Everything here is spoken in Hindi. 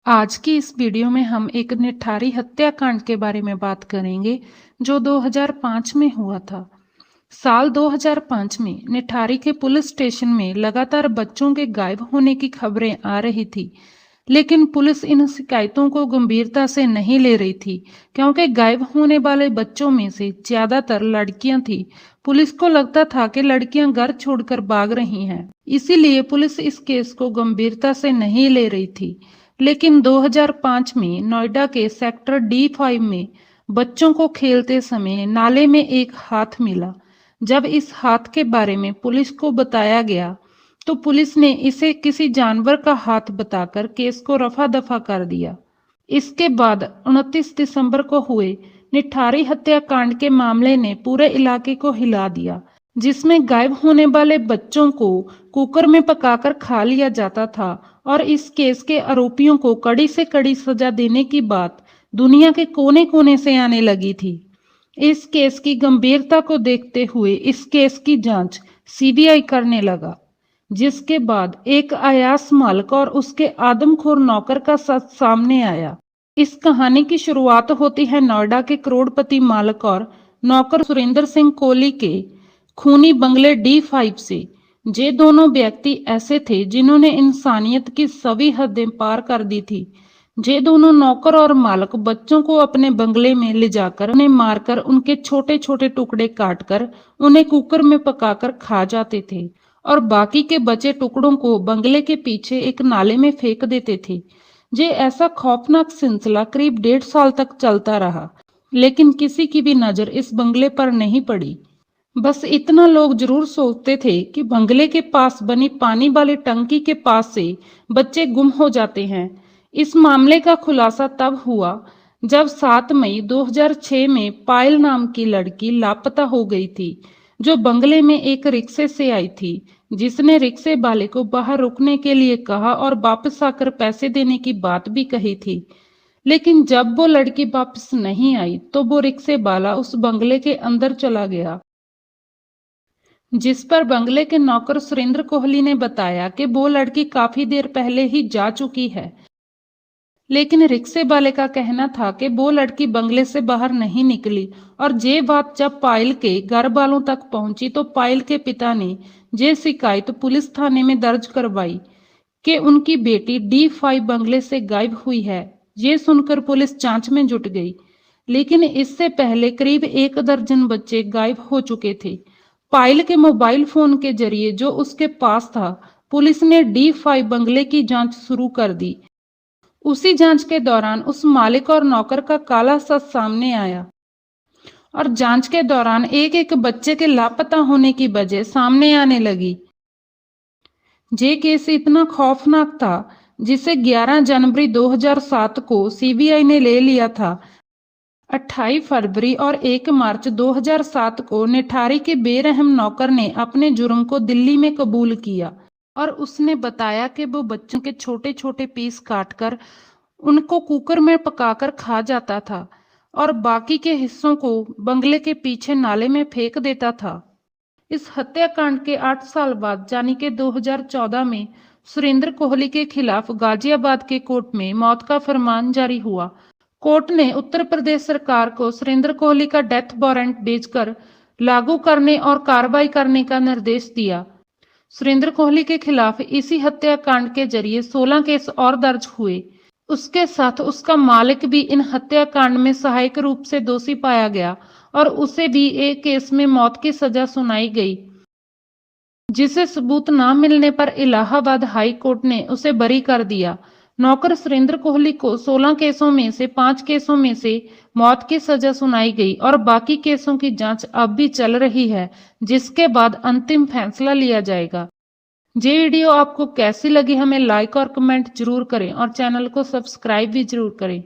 आज की इस वीडियो में हम एक निठारी हत्याकांड के बारे में बात करेंगे जो 2005 में हुआ था। साल 2005 में निठारी के पुलिस स्टेशन में लगातार बच्चों के गायब होने की खबरें आ रही थी, लेकिन पुलिस इन शिकायतों को गंभीरता से नहीं ले रही थी क्योंकि गायब होने वाले बच्चों में से ज्यादातर लड़कियां थी। पुलिस को लगता था कि लड़कियां घर छोड़कर भाग रही हैं, इसीलिए पुलिस इस केस को गंभीरता से नहीं ले रही थी। लेकिन 2005 में नोएडा के सेक्टर D5 में बच्चों को खेलते समय नाले में एक हाथ मिला। जब इस हाथ के बारे में पुलिस को बताया गया तो पुलिस ने इसे किसी जानवर का हाथ बताकर केस को रफा दफा कर दिया। इसके बाद 29 दिसंबर को हुए निठारी हत्याकांड के मामले ने पूरे इलाके को हिला दिया, जिसमें गायब होने वाले बच्चों को कुकर में पकाकर खा लिया जाता था और इस केस के आरोपियों को कड़ी से कड़ी सजा देने की बात दुनिया के कोने कोने से आने लगी थी। इस केस की गंभीरता को देखते हुए इस केस की जांच सीबीआई करने लगा, जिसके बाद एक अयास मालिक और उसके आदमखोर नौकर का सच सामने आया। इस कहानी की शुरुआत होती है नोएडा के करोड़पति मालिक और नौकर सुरेंद्र सिंह कोहली के खूनी बंगले D5 से। ये दोनों व्यक्ति ऐसे थे जिन्होंने इंसानियत की सभी हदें पार कर दी थी। ये दोनों नौकर और मालिक बच्चों को अपने बंगले में ले जाकर उन्हें मारकर उनके छोटे छोटे टुकड़े काटकर उन्हें कुकर में पकाकर खा जाते थे और बाकी के बचे टुकड़ों को बंगले के पीछे एक नाले में फेंक देते थे। ये ऐसा खौफनाक सिलसिला करीब 1.5 साल तक चलता रहा, लेकिन किसी की भी नजर इस बंगले पर नहीं पड़ी। बस इतना लोग जरूर सोचते थे कि बंगले के पास बनी पानी वाली टंकी के पास से बच्चे गुम हो जाते हैं। इस मामले का खुलासा तब हुआ जब 7 मई 2006 में पायल नाम की लड़की लापता हो गई थी, जो बंगले में एक रिक्शे से आई थी, जिसने रिक्शे वाले को बाहर रुकने के लिए कहा और वापस आकर पैसे देने की बात भी कही थी। लेकिन जब वो लड़की वापस नहीं आई तो वो रिक्शे वाला उस बंगले के अंदर चला गया, जिस पर बंगले के नौकर सुरेंद्र कोहली ने बताया कि वो लड़की काफी देर पहले ही जा चुकी है। लेकिन रिक्शे वाले का कहना था कि वो लड़की बंगले से बाहर नहीं निकली और ये बात जब पायल के घर वालों तक पहुंची तो पायल के पिता ने ये शिकायत पुलिस थाने में दर्ज करवाई कि उनकी बेटी D5 बंगले से गायब हुई है। ये सुनकर पुलिस जांच में जुट गई, लेकिन इससे पहले करीब 1 दर्जन बच्चे गायब हो चुके थे। पायल के मोबाइल फोन के जरिए जो उसके पास था, पुलिस ने D5 बंगले की जांच शुरू कर दी। उसी जांच के दौरान उस मालिक और नौकर का काला सच सामने आया और जांच के दौरान एक एक बच्चे के लापता होने की वजह सामने आने लगी। ये केस इतना खौफनाक था जिसे 11 जनवरी 2007 को सीबीआई ने ले लिया था। 28 फरवरी और 1 मार्च 2007 को निठारी के बेरहम नौकर ने अपने जुर्म को दिल्ली में कबूल किया और उसने बताया कि वो बच्चों के छोटे छोटे पीस काटकर उनको कुकर में पकाकर खा जाता था और बाकी के हिस्सों को बंगले के पीछे नाले में फेंक देता था। इस हत्याकांड के 8 साल बाद यानी कि 2014 में सुरेंद्र कोहली के खिलाफ गाजियाबाद के कोर्ट में मौत का फरमान जारी हुआ। कोर्ट ने उत्तर प्रदेश सरकार को सुरेंद्र कोहली का डेथ वारंट भेजकर लागू करने और कार्रवाई करने का निर्देश दिया। सुरेंद्र कोहली के खिलाफ इसी हत्याकांड के जरिए 16 केस और दर्ज हुए। उसके साथ उसका मालिक भी इन हत्याकांड में सहायक रूप से दोषी पाया गया और उसे भी एक केस में मौत की सजा सुनाई गई, जिसे सबूत न मिलने पर इलाहाबाद हाई कोर्ट ने उसे बरी कर दिया। नौकर सुरेंद्र कोहली को 16 केसों में से 5 केसों में से मौत की सजा सुनाई गई और बाकी केसों की जांच अब भी चल रही है, जिसके बाद अंतिम फैसला लिया जाएगा। ये वीडियो आपको कैसी लगी हमें लाइक और कमेंट जरूर करें और चैनल को सब्सक्राइब भी जरूर करें।